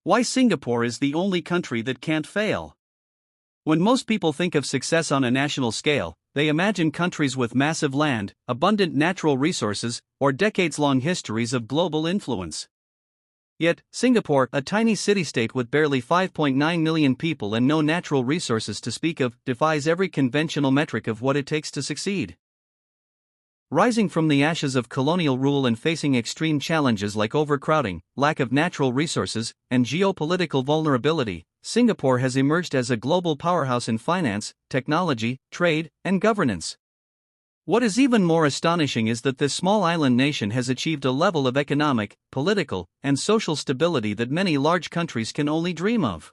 Why Singapore is the only country that can't fail. When most people think of success on a national scale, they imagine countries with massive land, abundant natural resources, or decades-long histories of global influence. Yet, Singapore, a tiny city-state with barely 5.9 million people and no natural resources to speak of, defies every conventional metric of what it takes to succeed. Rising from the ashes of colonial rule and facing extreme challenges like overcrowding, lack of natural resources, and geopolitical vulnerability, Singapore has emerged as a global powerhouse in finance, technology, trade, and governance. What is even more astonishing is that this small island nation has achieved a level of economic, political, and social stability that many large countries can only dream of.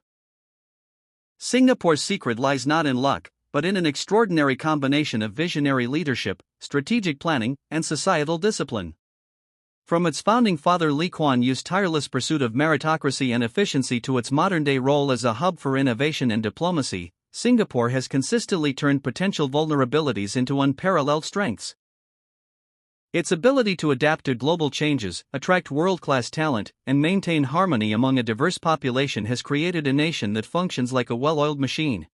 Singapore's secret lies not in luck, but in an extraordinary combination of visionary leadership, strategic planning, and societal discipline. From its founding father Kuan's tireless pursuit of meritocracy and efficiency to its modern-day role as a hub for innovation and diplomacy, Singapore has consistently turned potential vulnerabilities into unparalleled strengths. Its ability to adapt to global changes, attract world-class talent, and maintain harmony among a diverse population has created a nation that functions like a well-oiled machine.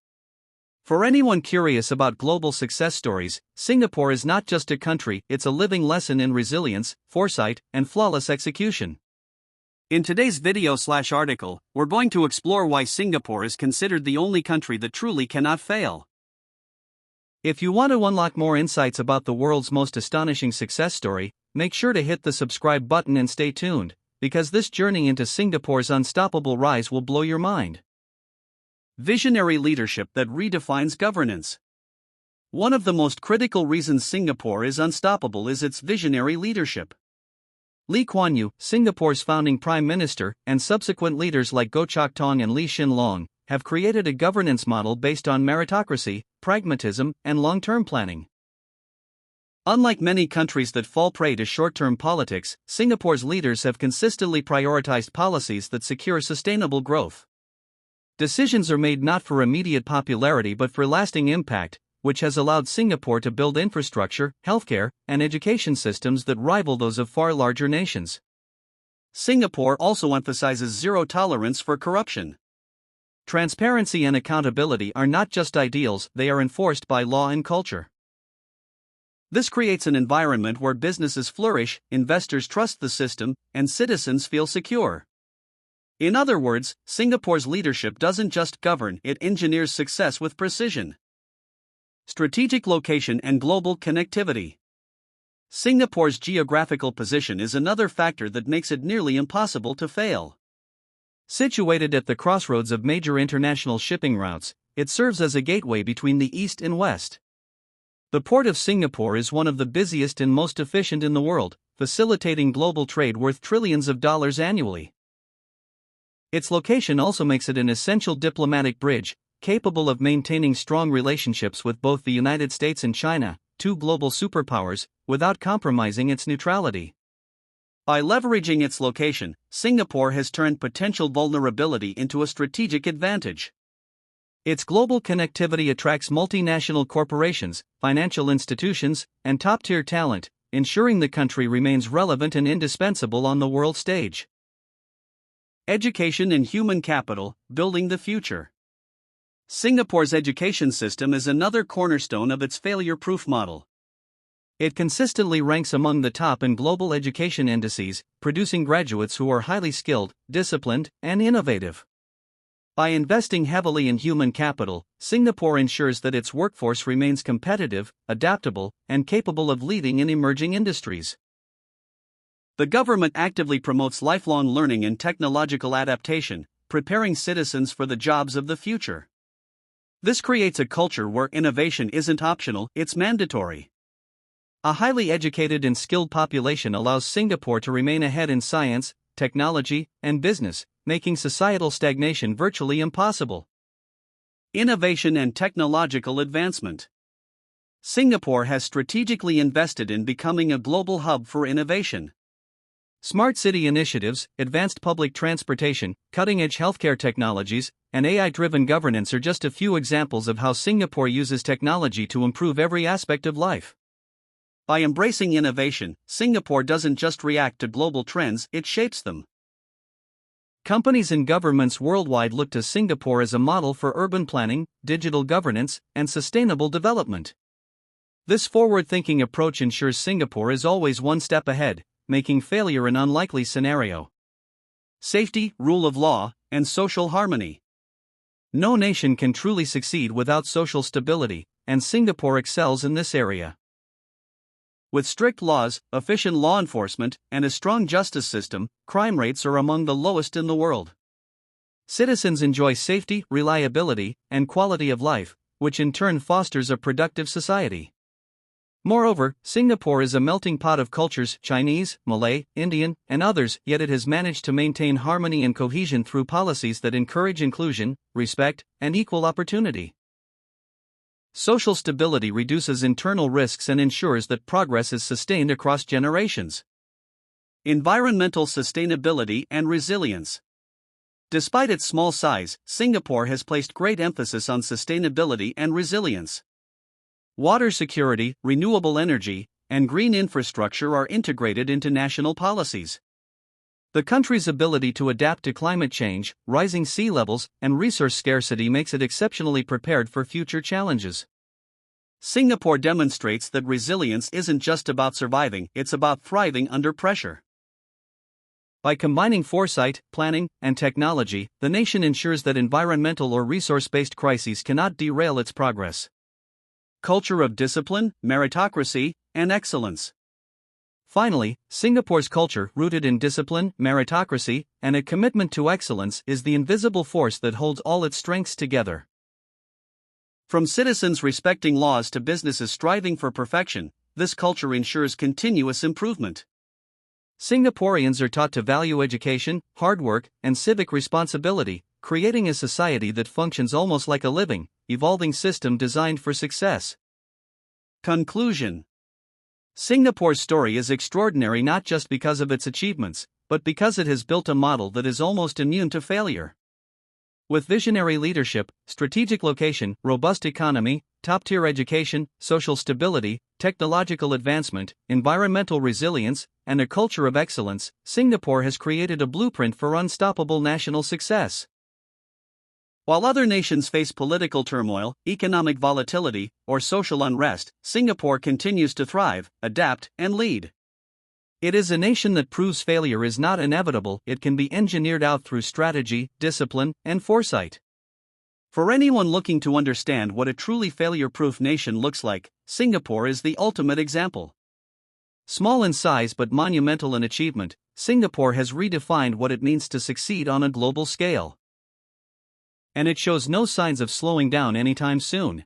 For anyone curious about global success stories, Singapore is not just a country, it's a living lesson in resilience, foresight, and flawless execution. In today's video/article, we're going to explore why Singapore is considered the only country that truly cannot fail. If you want to unlock more insights about the world's most astonishing success story, make sure to hit the subscribe button and stay tuned, because this journey into Singapore's unstoppable rise will blow your mind. Visionary leadership that redefines governance. One of the most critical reasons Singapore is unstoppable is its visionary leadership. Kuan, Singapore's founding prime minister, and subsequent leaders like Goh Chok Tong and Lee Hsien Loong, have created a governance model based on meritocracy, pragmatism, and long-term planning. Unlike many countries that fall prey to short-term politics, Singapore's leaders have consistently prioritized policies that secure sustainable growth. Decisions are made not for immediate popularity but for lasting impact, which has allowed Singapore to build infrastructure, healthcare, and education systems that rival those of far larger nations. Singapore also emphasizes zero tolerance for corruption. Transparency and accountability are not just ideals, they are enforced by law and culture. This creates an environment where businesses flourish, investors trust the system, and citizens feel secure. In other words, Singapore's leadership doesn't just govern, it engineers success with precision. Strategic location and global connectivity. Singapore's geographical position is another factor that makes it nearly impossible to fail. Situated at the crossroads of major international shipping routes, it serves as a gateway between the East and West. The Port of Singapore is one of the busiest and most efficient in the world, facilitating global trade worth trillions of dollars annually. Its location also makes it an essential diplomatic bridge, capable of maintaining strong relationships with both the United States and China, two global superpowers, without compromising its neutrality. By leveraging its location, Singapore has turned potential vulnerability into a strategic advantage. Its global connectivity attracts multinational corporations, financial institutions, and top-tier talent, ensuring the country remains relevant and indispensable on the world stage. Education and human capital, building the future. Singapore's education system is another cornerstone of its failure-proof model. It consistently ranks among the top in global education indices, producing graduates who are highly skilled, disciplined, and innovative. By investing heavily in human capital, Singapore ensures that its workforce remains competitive, adaptable, and capable of leading in emerging industries. The government actively promotes lifelong learning and technological adaptation, preparing citizens for the jobs of the future. This creates a culture where innovation isn't optional, it's mandatory. A highly educated and skilled population allows Singapore to remain ahead in science, technology, and business, making societal stagnation virtually impossible. Innovation and technological advancement. Singapore has strategically invested in becoming a global hub for innovation. Smart city initiatives, advanced public transportation, cutting-edge healthcare technologies, and AI-driven governance are just a few examples of how Singapore uses technology to improve every aspect of life. By embracing innovation, Singapore doesn't just react to global trends, it shapes them. Companies and governments worldwide look to Singapore as a model for urban planning, digital governance, and sustainable development. This forward-thinking approach ensures Singapore is always one step ahead, making failure an unlikely scenario. Safety, rule of law, and social harmony. No nation can truly succeed without social stability, and Singapore excels in this area. With strict laws, efficient law enforcement, and a strong justice system, crime rates are among the lowest in the world. Citizens enjoy safety, reliability, and quality of life, which in turn fosters a productive society. Moreover, Singapore is a melting pot of cultures, Chinese, Malay, Indian, and others, yet it has managed to maintain harmony and cohesion through policies that encourage inclusion, respect, and equal opportunity. Social stability reduces internal risks and ensures that progress is sustained across generations. Environmental sustainability and resilience. Despite its small size, Singapore has placed great emphasis on sustainability and resilience. Water security, renewable energy, and green infrastructure are integrated into national policies. The country's ability to adapt to climate change, rising sea levels, and resource scarcity makes it exceptionally prepared for future challenges. Singapore demonstrates that resilience isn't just about surviving, it's about thriving under pressure. By combining foresight, planning, and technology, the nation ensures that environmental or resource-based crises cannot derail its progress. Culture of discipline, meritocracy, and excellence. Finally, Singapore's culture, rooted in discipline, meritocracy, and a commitment to excellence, is the invisible force that holds all its strengths together. From citizens respecting laws to businesses striving for perfection, this culture ensures continuous improvement. Singaporeans are taught to value education, hard work, and civic responsibility, creating a society that functions almost like a living, evolving system designed for success. Conclusion. Singapore's story is extraordinary not just because of its achievements, but because it has built a model that is almost immune to failure. With visionary leadership, strategic location, robust economy, top-tier education, social stability, technological advancement, environmental resilience, and a culture of excellence, Singapore has created a blueprint for unstoppable national success. While other nations face political turmoil, economic volatility, or social unrest, Singapore continues to thrive, adapt, and lead. It is a nation that proves failure is not inevitable, it can be engineered out through strategy, discipline, and foresight. For anyone looking to understand what a truly failure-proof nation looks like, Singapore is the ultimate example. Small in size but monumental in achievement, Singapore has redefined what it means to succeed on a global scale. And it shows no signs of slowing down anytime soon.